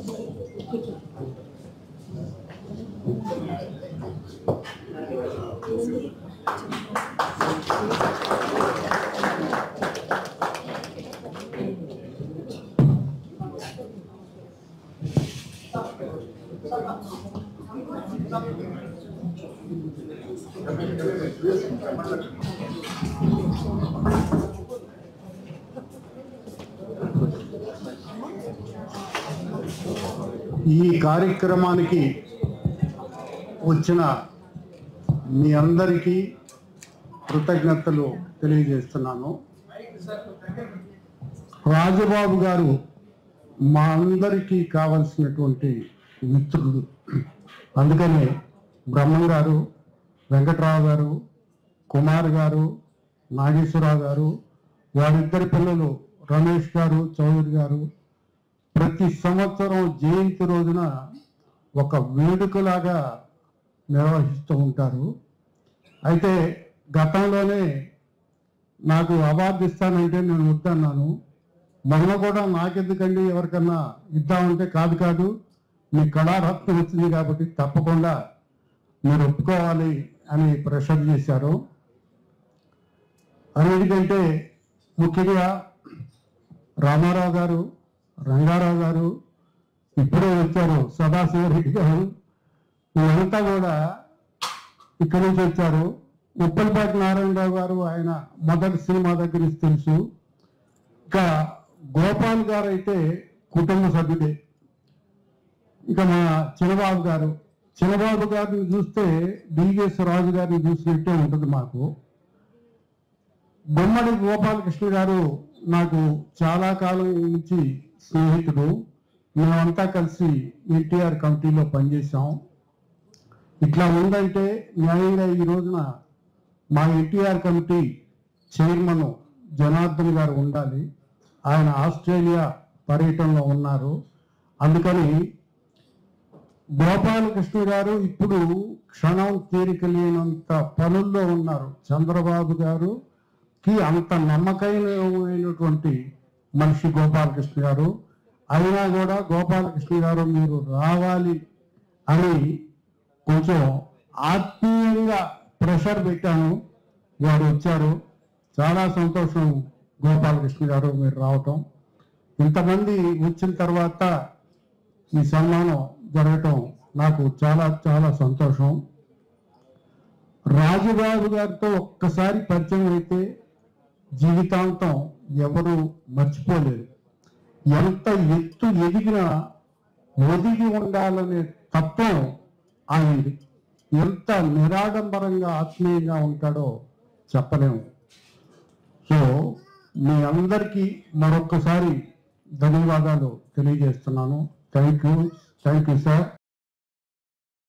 ఈ కార్యక్రమానికి వచ్చిన మీ అందరికీ కృతజ్ఞతలు తెలియజేస్తున్నాను. రాజబాబు గారు మా అందరికీ కావలసినటువంటి మిత్రుడు. అందుకనే బ్రహ్మం గారు, వెంకట్రావు గారు, కుమార్ గారు, నాగేశ్వరరావు గారు, వారిద్దరి పిల్లలు రమేష్ గారు, చౌదరి గారు ప్రతి సంవత్సరం జయంతి రోజున ఒక వేడుకలాగా నిర్వహిస్తూ ఉంటారు. అయితే గతంలోనే నాకు అవార్డు ఇస్తానంటే నేను వద్దన్నాను. మొన్న కూడా నాకెందుకండి, ఎవరికన్నా ఇద్దామంటే కాదు మీ కళారత్నం వచ్చింది కాబట్టి తప్పకుండా మీరు ఒప్పుకోవాలి అని ప్రెషర్ చేశారు. అన్నిటికంటే ముఖ్యంగా రామారావు గారు, రంగారావు గారు, ఇప్పుడే వచ్చారు సదాశివరెడ్డి గారు, వీళ్ళంతా కూడా ఇక్కడి నుంచి వచ్చారు. ఉప్పలపాటి నారాయణరావు గారు ఆయన మొదటి సినిమా దగ్గర నుంచి తెలుసు. ఇంకా గోపాల్ గారు అయితే కుటుంబ సభ్యుడే. ఇక మా చిన్నబాబు గారిని చూస్తే డిఎస్ రాజు గారిని చూసినట్టే ఉంటుంది మాకు. బొమ్మడి గోపాలకృష్ణ గారు నాకు చాలా కాలం నుంచి స్నేహితుడు. మేమంతా కలిసి ఎన్టీఆర్ కమిటీలో పనిచేసాం. ఇట్లా ఉందంటే న్యాయంగా ఈ రోజున మా ఎన్టీఆర్ కమిటీ చైర్మన్ జనార్దన్ గారు ఉండాలి. ఆయన ఆస్ట్రేలియా పర్యటనలో ఉన్నారు. అందుకని గోపాలకృష్ణ గారు ఇప్పుడు క్షణం తీరిక లేనంత పనుల్లో ఉన్నారు. చంద్రబాబు గారుకి అంత నమ్మకమైనటువంటి మనిషి గోపాలకృష్ణ గారు. అయినా కూడా గోపాలకృష్ణ గారు మీరు రావాలి అని కొంచెం ఆత్మీయంగా ప్రెషర్ పెట్టాను. వారు వచ్చారు. చాలా సంతోషం గోపాలకృష్ణ గారు మీరు రావటం. ఇంతమంది వచ్చిన తర్వాత ఈ సన్మానం జరగటం నాకు చాలా చాలా సంతోషం. రాజబాబు గారితో ఒక్కసారి పరిచయం అయితే జీవితాంతం ఎవరు మర్చిపోలేరు. ఎంత ఎత్తు ఎదిగినా ఒదిగి ఉండాలనే తత్వం ఆయనది. ఎంత నిరాడంబరంగా ఆత్మీయంగా ఉంటాడో చెప్పలేము. సో మీ అందరికీ మరొక్కసారి ధన్యవాదాలు తెలియజేస్తున్నాను. Thank you sir.